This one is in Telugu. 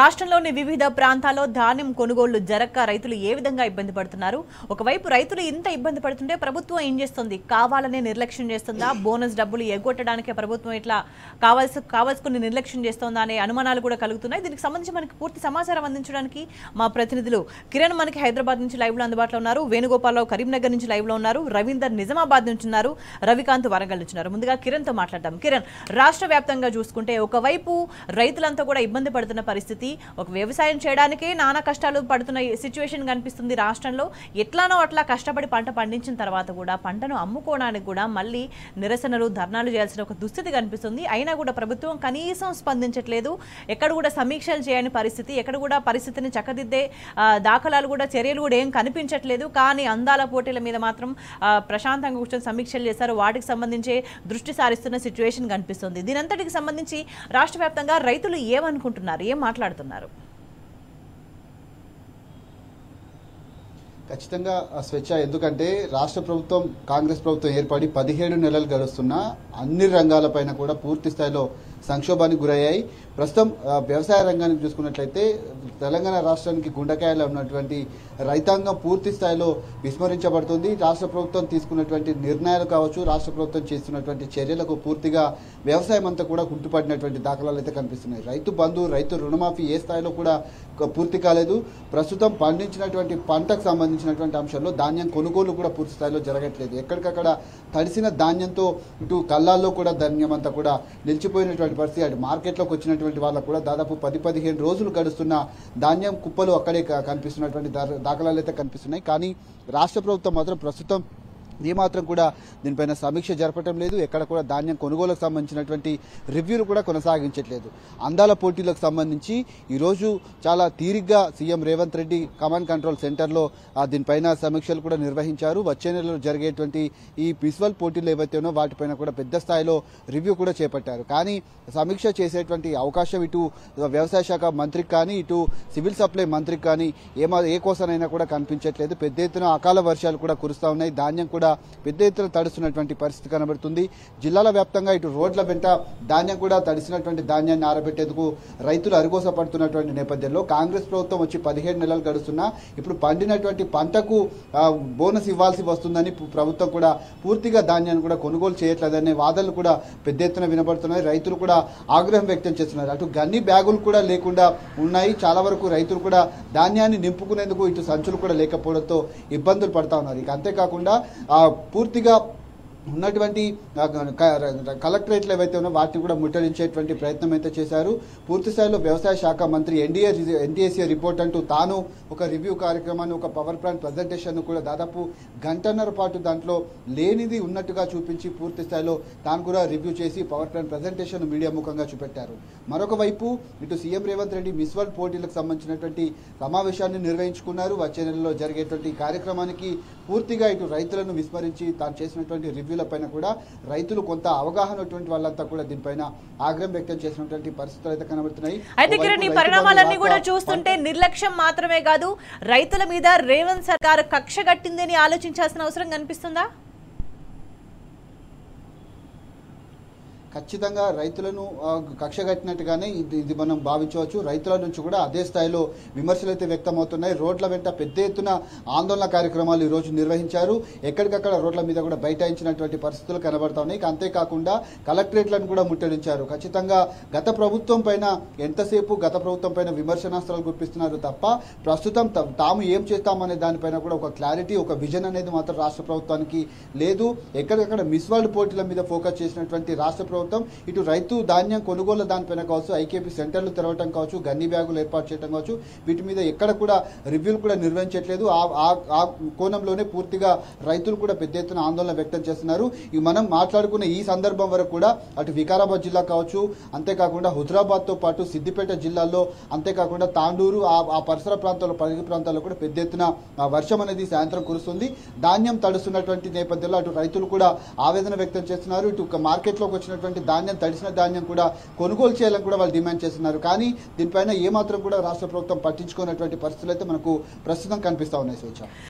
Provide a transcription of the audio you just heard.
రాష్ట్రంలోని వివిధ ప్రాంతాల్లో ధాన్యం కొనుగోళ్లు జరక్క రైతులు ఏ విధంగా ఇబ్బంది పడుతున్నారు? ఒకవైపు రైతులు ఇంత ఇబ్బంది పడుతుంటే ప్రభుత్వం ఏం చేస్తుంది? కావాలనే నిర్లక్ష్యం చేస్తుందా? బోనస్ డబ్బులు ఎగ్గొట్టడానికే ప్రభుత్వం ఇట్లా కావాల్సుకుని నిర్లక్ష్యం చేస్తోందా అనే అనుమానాలు కూడా కలుగుతున్నాయి. దీనికి సంబంధించి మనకి పూర్తి సమాచారం అందించడానికి మా ప్రతినిధులు కిరణ్ మనకి హైదరాబాద్ నుంచి లైవ్ లో అందుబాటులో ఉన్నారు, వేణుగోపాలరావు కరీంనగర్ నుంచి లైవ్ లో ఉన్నారు, రవీందర్ నిజామాబాద్ నుంచి ఉన్నారు, రవికాంత్ వరంగల్ నుంచి ఉన్నారు. ముందుగా కిరణ్ తో మాట్లాడదాం. కిరణ్, రాష్ట్ర వ్యాప్తంగా చూసుకుంటే ఒకవైపు రైతులంతా కూడా ఇబ్బంది పడుతున్న పరిస్థితి, ఒక వ్యవసాయం చేయడానికే నానా కష్టాలు పడుతున్న సిచ్యువేషన్ కనిపిస్తుంది రాష్ట్రంలో. ఎట్లానో అట్లా కష్టపడి పంట పండించిన తర్వాత కూడా పంటను అమ్ముకోవడానికి కూడా మళ్ళీ నిరసనలు ధర్నాలు చేయాల్సిన ఒక దుస్థితి కనిపిస్తుంది. అయినా కూడా ప్రభుత్వం కనీసం స్పందించట్లేదు. ఎక్కడ కూడా సమీక్షలు చేయని పరిస్థితి, ఎక్కడ కూడా పరిస్థితిని చక్కదిద్దే దాఖలాలు కూడా చర్యలు కూడా ఏం కనిపించట్లేదు. కానీ అందాల పోటీల మీద మాత్రం ప్రశాంతంగా కూర్చొని సమీక్షలు చేశారు. వాటికి సంబంధించి దృష్టి సారిస్తున్న సిచ్యువేషన్ కనిపిస్తుంది. దీనంతటికి సంబంధించి రాష్ట్ర వ్యాప్తంగా రైతులు ఏమనుకుంటున్నారు, ఏం మాట్లాడుతున్నారు? ఖచ్చితంగా స్వేచ్ఛ. ఎందుకంటే రాష్ట్ర ప్రభుత్వం, కాంగ్రెస్ ప్రభుత్వం ఏర్పడి 17 నెలలు గడుస్తున్నా అన్ని రంగాలపైన కూడా పూర్తి స్థాయిలో సంక్షోభానికి గురయ్యాయి. ప్రస్తుతం వ్యవసాయ రంగానికి చూసుకున్నట్లయితే తెలంగాణ రాష్ట్రానికి గుండెకాయలో ఉన్నటువంటి రైతాంగం పూర్తి స్థాయిలో విస్మరించబడుతుంది. రాష్ట్ర ప్రభుత్వం తీసుకున్నటువంటి నిర్ణయాలు కావచ్చు, రాష్ట్ర ప్రభుత్వం చేస్తున్నటువంటి చర్యలకు పూర్తిగా వ్యవసాయం అంతా కూడా కుంటుపడినటువంటి దాఖలాలు అయితే కనిపిస్తున్నాయి. రైతు బంధు, రైతు రుణమాఫీ ఏ స్థాయిలో కూడా పూర్తి కాలేదు. ప్రస్తుతం పండించినటువంటి పంటకు సంబంధించినటువంటి అంశాల్లో ధాన్యం కొనుగోలు కూడా పూర్తి స్థాయిలో జరగట్లేదు. ఎక్కడికక్కడ తడిసిన ధాన్యంతో ఇటు కళ్ళాల్లో కూడా ధాన్యం అంతా కూడా నిలిచిపోయినటువంటి పరిస్థితి. అటు మార్కెట్లోకి వచ్చినటువంటి వాళ్ళకు కూడా దాదాపు 10-15 రోజులు గడుస్తున్న ధాన్యం కుప్పలు అక్కడే కనిపిస్తున్నటువంటి దాఖలాలు అయితే కనిపిస్తున్నాయి. కానీ రాష్ట్ర ప్రభుత్వం మాత్రం ప్రస్తుతం ఏమాత్రం కూడా దీనిపైన సమీక్ష జరపటం లేదు. ఎక్కడ కూడా ధాన్యం కొనుగోలుకు సంబంధించినటువంటి రివ్యూలు కూడా కొనసాగించట్లేదు. అందాల పోటీలకు సంబంధించి ఈరోజు చాలా తీరిగ్గా CM Revanth Reddy command control సెంటర్లో దీనిపైన సమీక్షలు కూడా నిర్వహించారు. వచ్చే నెలలో జరిగేటువంటి ఈ విజువల్ పోటీలు ఏవైతే ఉన్నాయో వాటిపైన కూడా పెద్ద స్థాయిలో రివ్యూ కూడా చేపట్టారు. కానీ సమీక్ష చేసేటువంటి అవకాశం ఇటు వ్యవసాయ శాఖ మంత్రికి కానీ, ఇటు సివిల్ సప్లై మంత్రికి కానీ ఏ కోసమైనా కూడా కనిపించట్లేదు. పెద్ద ఎత్తున అకాల వర్షాలు కూడా కురుస్తా ఉన్నాయి. ధాన్యం కూడా పెద్ద ఎత్తున తడుస్తున్నటువంటి పరిస్థితి కనబడుతుంది. జిల్లాల వ్యాప్తంగా ఇటు రోడ్ల వెంట ధాన్యం కూడా తడిసినటువంటి ధాన్యాన్ని ఆరబెట్టేందుకు రైతులు అరిగోస పడుతున్నటువంటి నేపథ్యంలో కాంగ్రెస్ ప్రభుత్వం వచ్చి 17 నెలలు గడుస్తున్నా ఇప్పుడు పండినటువంటి పంటకు బోనస్ ఇవ్వాల్సి వస్తుందని ప్రభుత్వం కూడా పూర్తిగా ధాన్యాన్ని కూడా కొనుగోలు చేయట్లేదనే వాదనలు కూడా పెద్ద ఎత్తున వినబడుతున్నాయి. రైతులు కూడా ఆగ్రహం వ్యక్తం చేస్తున్నారు. అటు గన్ని బ్యాగులు కూడా లేకుండా ఉన్నాయి. చాలా వరకు రైతులు కూడా ధాన్యాన్ని నింపుకునేందుకు ఇటు సంచులు కూడా లేకపోవడంతో ఇబ్బందులు పడతా ఉన్నారు. ఇక అంతేకాకుండా పూర్తిగా ఉన్నటువంటి కలెక్టరేట్లు ఏవైతే ఉన్నాయో వాటిని కూడా ముట్టడించేటువంటి ప్రయత్నం అయితే చేశారు. పూర్తి స్థాయిలో వ్యవసాయ శాఖ మంత్రి ఎన్డీఏసీ రిపోర్ట్ అంటూ తాను ఒక రివ్యూ కార్యక్రమాన్ని, ఒక పవర్ ప్లాంట్ ప్రజెంటేషన్ కూడా దాదాపు గంటన్నర పాటు దాంట్లో లేనిది ఉన్నట్టుగా చూపించి పూర్తి స్థాయిలో తాను కూడా రివ్యూ చేసి పవర్ ప్లాంట్ ప్రజెంటేషన్ మీడియా ముఖంగా చూపెట్టారు. మరొక వైపు ఇటు సీఎం రేవంత్ రెడ్డి మిస్వల్ పోటీలకు సంబంధించినటువంటి సమావేశాన్ని నిర్వహించుకున్నారు. వచ్చే నెలలో జరిగేటువంటి కార్యక్రమానికి పూర్తిగా ఇటు రైతులను విస్మరించి తాను చేసినటువంటి రివ్యూల పైన కూడా రైతులు కొంత అవగాహన ఉన్నటువంటి వాళ్ళంతా కూడా దీనిపైన ఆగ్రహం వ్యక్తం చేసినటువంటి పరిస్థితులు అయితే కనబడుతున్నాయి. అయితే కిరణ్, ఈ పరిణామాలన్నీ కూడా చూస్తుంటే నిర్లక్ష్యం మాత్రమే కాదు, రైతుల మీద రేవంత్ సర్కార్ కక్ష కట్టిందని ఆలోచించాల్సిన అవసరం కనిపిస్తుందా? ఖచ్చితంగా రైతులను కక్ష కట్టినట్టుగానే ఇది మనం భావించవచ్చు. రైతుల నుంచి కూడా అదే స్థాయిలో విమర్శలు అయితే వ్యక్తమవుతున్నాయి. రోడ్ల వెంట పెద్ద ఎత్తున ఆందోళన కార్యక్రమాలు ఈరోజు నిర్వహించారు. ఎక్కడికక్కడ రోడ్ల మీద కూడా బైఠాయించినటువంటి పరిస్థితులు కనబడతా ఉన్నాయి. అంతేకాకుండా కలెక్టరేట్లను కూడా ముట్టడించారు. ఖచ్చితంగా గత ప్రభుత్వం పైన ఎంతసేపు గత ప్రభుత్వం పైన విమర్శనాస్త్రాలు గుర్తిస్తున్నారు తప్ప ప్రస్తుతం తాము ఏం చేస్తామనే దానిపైన కూడా ఒక క్లారిటీ, ఒక విజన్ అనేది మాత్రం రాష్ట్ర ప్రభుత్వానికి లేదు. ఎక్కడికక్కడ మిస్ వరల్డ్ పోటీల మీద ఫోకస్ చేసినటువంటి రాష్ట్ర ప్రభుత్వం ఇటు రైతు ధాన్యం కొనుగోలు దానిపైన కావచ్చు, ఐకేపీ సెంటర్లు తెరవటం కావచ్చు, గన్ని బ్యాగులు ఏర్పాటు చేయడం కావచ్చు, వీటి మీద ఎక్కడ కూడా రివ్యూలు కూడా నిర్వహించట్లేదు. ఆ కోణంలోనే పూర్తిగా రైతులు కూడా పెద్ద ఎత్తున ఆందోళన వ్యక్తం చేస్తున్నారు. మనం మాట్లాడుకున్న ఈ సందర్భం వరకు కూడా అటు వికారాబాద్ జిల్లా కావచ్చు, అంతేకాకుండా హుజరాబాద్తో పాటు సిద్దిపేట జిల్లాల్లో, అంతేకాకుండా తాండూరు ఆ పరిసర ప్రాంతాల్లో, పరిగి ప్రాంతాల్లో కూడా పెద్ద ఎత్తున వర్షం అనేది సాయంత్రం కురుస్తుంది. ధాన్యం తడుస్తున్నటువంటి నేపథ్యంలో అటు రైతులు కూడా ఆవేదన వ్యక్తం చేస్తున్నారు. ఇటు మార్కెట్లోకి వచ్చినటువంటి ధాన్యం, తడిసిన ధాన్యం కూడా కొనుగోలు చేయాలని కూడా వాళ్ళు డిమాండ్ చేస్తున్నారు. కానీ దీనిపైన ఏమాత్రం కూడా రాష్ట్ర ప్రభుత్వం పట్టించుకున్నటువంటి పరిస్థితులు అయితే మనకు ప్రస్తుతం కనిపిస్తా ఉన్నాయి. స్వేచ్ఛ.